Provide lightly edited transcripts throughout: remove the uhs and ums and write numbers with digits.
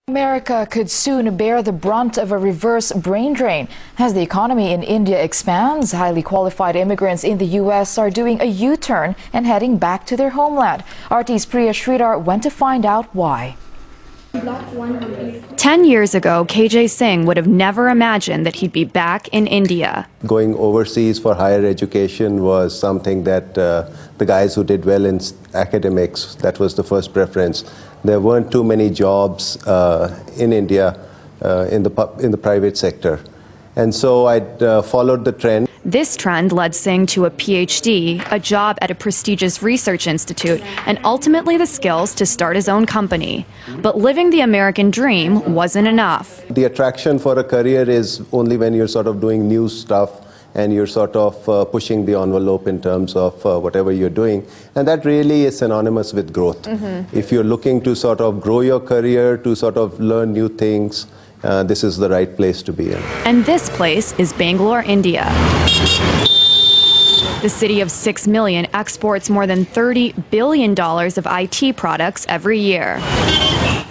America could soon bear the brunt of a reverse brain drain. As the economy in India expands, highly qualified immigrants in the U.S. are doing a U-turn and heading back to their homeland. RT's Priya Sridhar went to find out why. 10 years ago, KJ Singh would have never imagined that he'd be back in India. Going overseas for higher education was something that the guys who did well in academics, that was the first preference. There weren't too many jobs in India in the private sector. And so I followed the trend. This trend led Singh to a PhD, a job at a prestigious research institute, and ultimately the skills to start his own company. But living the American dream wasn't enough. The attraction for a career is only when you're sort of doing new stuff and you're sort of pushing the envelope in terms of whatever you're doing. And that really is synonymous with growth. If you're looking to sort of grow your career, to sort of learn new things, this is the right place to be in. And this place is Bangalore, India. The city of 6 million exports more than $30 billion of IT products every year.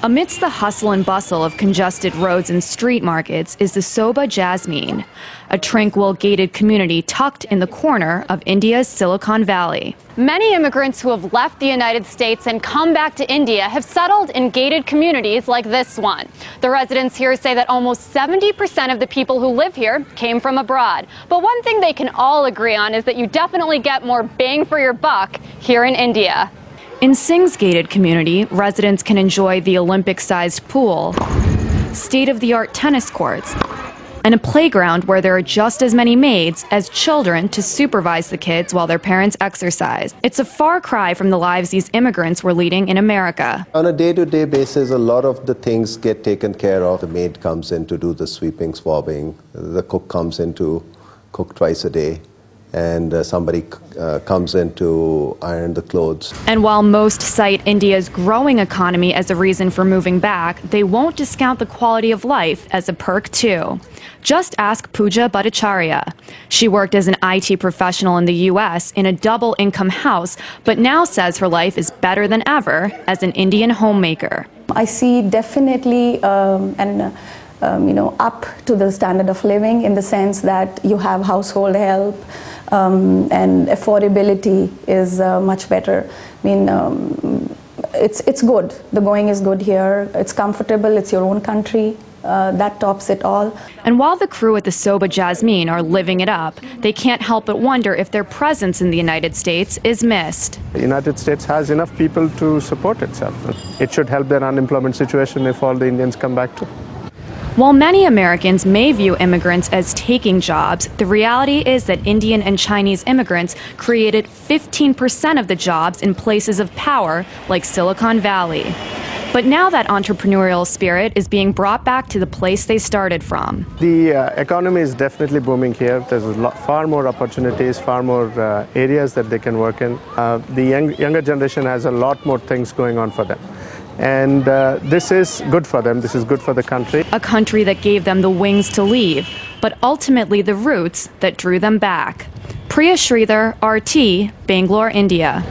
Amidst the hustle and bustle of congested roads and street markets is the Sobha Jasmine, a tranquil gated community tucked in the corner of India's Silicon Valley. Many immigrants who have left the United States and come back to India have settled in gated communities like this one. The residents here say that almost 70% of the people who live here came from abroad. But one thing they can all agree on is that you definitely get more bang for your buck here in India. In Singh's gated community, residents can enjoy the Olympic-sized pool, state-of-the-art tennis courts, and a playground where there are just as many maids as children to supervise the kids while their parents exercise. It's a far cry from the lives these immigrants were leading in America. On a day-to-day basis, a lot of the things get taken care of. The maid comes in to do the sweeping, swabbing. The cook comes in to cook twice a day. And somebody comes in to iron the clothes. And while most cite India's growing economy as a reason for moving back, they won't discount the quality of life as a perk too. Just ask Pooja Bhattacharya. She worked as an IT professional in the U.S. in a double-income house, but now says her life is better than ever as an Indian homemaker. I see definitely up to the standard of living in the sense that you have household help and affordability is much better. I mean, it's good. The going is good here. It's comfortable. It's your own country. That tops it all. And while the crew at the Sobha Jasmine are living it up, they can't help but wonder if their presence in the United States is missed. The United States has enough people to support itself. It should help their unemployment situation if all the Indians come back too. While many Americans may view immigrants as taking jobs, the reality is that Indian and Chinese immigrants created 15% of the jobs in places of power like Silicon Valley. But now that entrepreneurial spirit is being brought back to the place they started from. The economy is definitely booming here. There's far more opportunities, far more areas that they can work in. The younger generation has a lot more things going on for them. And this is good for them. This is good for the country. A country that gave them the wings to leave, but ultimately the roots that drew them back. Priya Sridhar, RT, Bangalore, India.